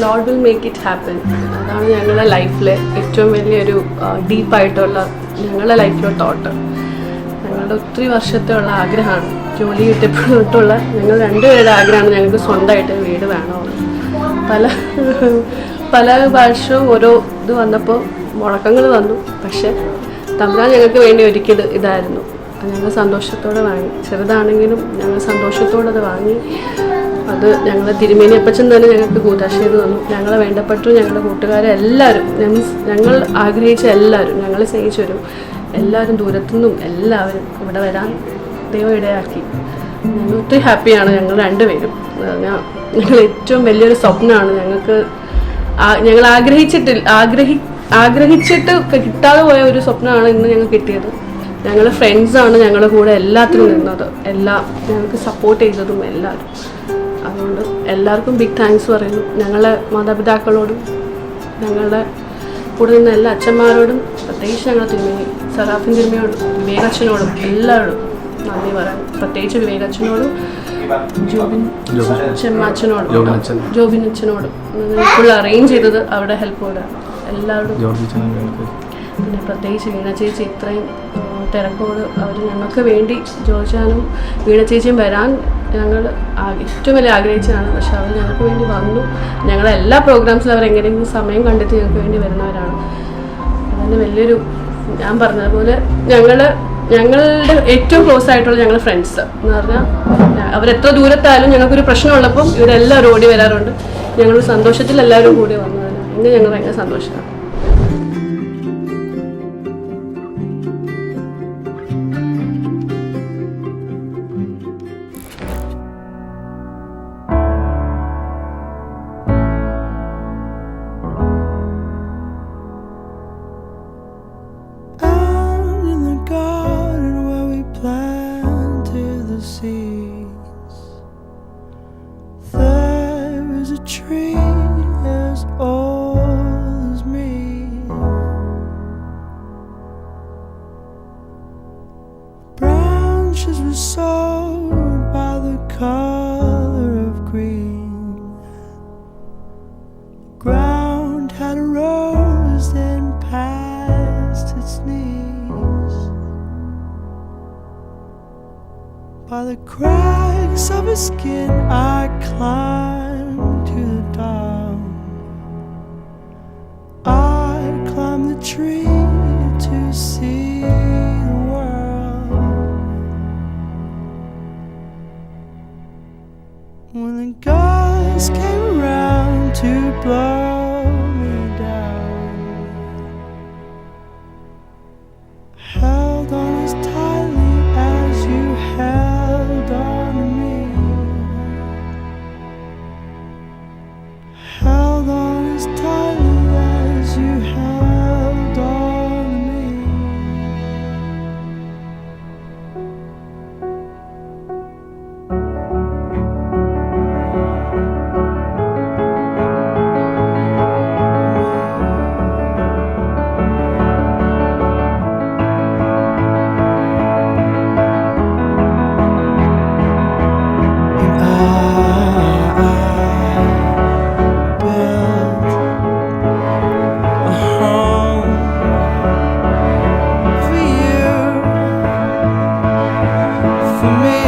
Lord will make it happen. അതാണ് ഞങ്ങളുടെ ലൈഫിലെ ഏറ്റവും വലിയൊരു ഡീപ്പായിട്ടുള്ള ഞങ്ങളുടെ ലൈഫിലെ തോട്ട്. ഞങ്ങളുടെ ഒത്തിരി വർഷത്തെയുള്ള ആഗ്രഹമാണ്, ജോലി കിട്ടിയപ്പോഴുള്ള ഞങ്ങൾ രണ്ടുപേരുടെ ആഗ്രഹമാണ് ഞങ്ങൾക്ക് സ്വന്തമായിട്ട് വീട് വേണമെന്ന്. പല വർഷവും ഓരോ ഇത് വന്നപ്പോൾ മുടക്കങ്ങൾ വന്നു. പക്ഷേ തമ്പുരാൻ ഞങ്ങൾക്ക് വേണ്ടി ഒരുക്കിയത് ഇതായിരുന്നു. ഞങ്ങൾ സന്തോഷത്തോടെ വാങ്ങി. ചെറുതാണെങ്കിലും ഞങ്ങൾ സന്തോഷത്തോടെ അത് വാങ്ങി. അത് ഞങ്ങൾ തിരുമേനി അപ്പച്ചൻ തന്നെ ഞങ്ങൾക്ക് കൂതാശ ചെയ്ത് തന്നു. ഞങ്ങളെ വേണ്ടപ്പെട്ടു, ഞങ്ങളുടെ കൂട്ടുകാരെ എല്ലാവരും, ഞങ്ങൾ ആഗ്രഹിച്ച എല്ലാവരും, ഞങ്ങളെ സ്നേഹിച്ചവരും എല്ലാവരും ദൂരത്തുനിന്നും എല്ലാവരും ഇവിടെ വരാൻ ദൈവം ഇടയാക്കി. ഞങ്ങൾ ഒത്തിരി ഹാപ്പിയാണ് ഞങ്ങൾ രണ്ടുപേരും. ഞങ്ങൾ ഏറ്റവും വലിയൊരു സ്വപ്നമാണ് ഞങ്ങൾക്ക്. ഞങ്ങൾ ആഗ്രഹിച്ചിട്ട് കിട്ടാതെ പോയ ഒരു സ്വപ്നമാണ് ഇന്ന് ഞങ്ങൾക്ക് കിട്ടിയത്. ഞങ്ങളുടെ ഫ്രണ്ട്സാണ് ഞങ്ങളുടെ കൂടെ എല്ലാത്തിനും നിന്നത്, ഞങ്ങൾക്ക് സപ്പോർട്ട് ചെയ്തതും എല്ലാവരും. അതുകൊണ്ട് എല്ലാവർക്കും ബിഗ് താങ്ക്സ് പറയുന്നു. ഞങ്ങളെ മാതാപിതാക്കളോടും ഞങ്ങളുടെ കൂടെ നിന്ന എല്ലാ അച്ഛന്മാരോടും, പ്രത്യേകിച്ച് ഞങ്ങളുടെ തിരുമേനി സറാഫിൻ തിരുമയോടും വിവേകച്ഛനോടും എല്ലാവരോടും നന്ദി പറയാം. പ്രത്യേകിച്ച് വിവേകച്ഛനോടും ജോബിൻ അച്ഛനോടും ഫുൾ അറേഞ്ച് ചെയ്തത് അവിടെ ഹെൽപ്പോടെ എല്ലാവരോടും. പിന്നെ പ്രത്യേകിച്ച് വീണ ചേച്ചി ഇത്രയും തിരക്കോട് അവർ ഞങ്ങൾക്ക് വേണ്ടി ജോർജാനും വീണ ചേച്ചിയും വരാൻ ഞങ്ങൾ ഏറ്റവും വലിയ ആഗ്രഹിച്ചതാണ്. പക്ഷെ അവർ ഞങ്ങൾക്ക് വേണ്ടി വന്നു. ഞങ്ങളുടെ എല്ലാ പ്രോഗ്രാംസിലും അവർ എങ്ങനെയെങ്കിലും സമയം കണ്ടെത്തി ഞങ്ങൾക്ക് വേണ്ടി വരുന്നവരാണ്. അതിന് വലിയൊരു, ഞാൻ പറഞ്ഞതുപോലെ ഞങ്ങളുടെ ഏറ്റവും ക്ലോസ് ആയിട്ടുള്ള ഞങ്ങളുടെ ഫ്രണ്ട്സ് എന്ന് പറഞ്ഞാൽ അവരെത്ര ദൂരത്തായാലും ഞങ്ങൾക്കൊരു പ്രശ്നമുള്ളപ്പം ഇവരെല്ലാവരും ഓടി വരാറുണ്ട്. ഞങ്ങൾ സന്തോഷത്തിൽ എല്ലാവരും കൂടി വന്നതിന് ഇന്ന് ഞങ്ങൾ ഭയങ്കര സന്തോഷമാണ്. By the cracks of his skin I climbed to the top. I climbed the tree to see the world. When the gusts came around to blow me down, held on as tightly as you held on to me, held on as tightly as you held on to me. For me